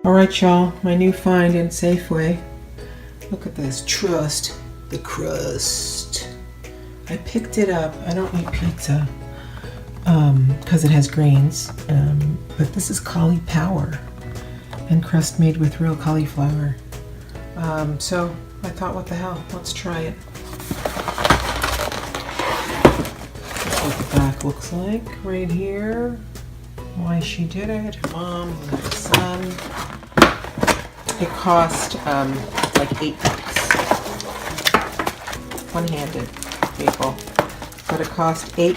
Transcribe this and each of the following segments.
Alright y'all, my new find in Safeway. Look at this trust, the crust. I picked it up. I don't eat pizza because it has grains, but this is cauliflower and crust made with real cauliflower. So I thought, what the hell, let's try it. That's what the back looks like right here. Why she did it, mom, son. It cost like $8. One-handed, people. But it cost $8.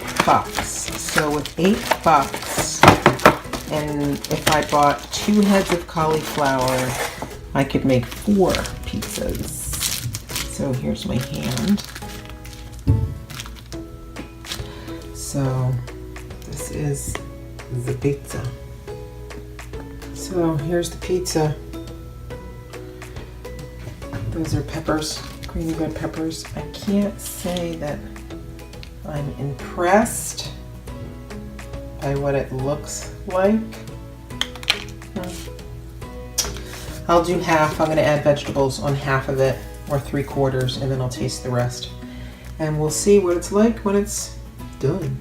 So with $8, and if I bought 2 heads of cauliflower, I could make 4 pizzas. So here's my hand. So this is the pizza. So here's the pizza. Those are peppers, green red peppers. I can't say that I'm impressed by what it looks like. I'll do half. I'm going to add vegetables on half of it, or 3/4, and then I'll taste the rest. And we'll see what it's like when it's done.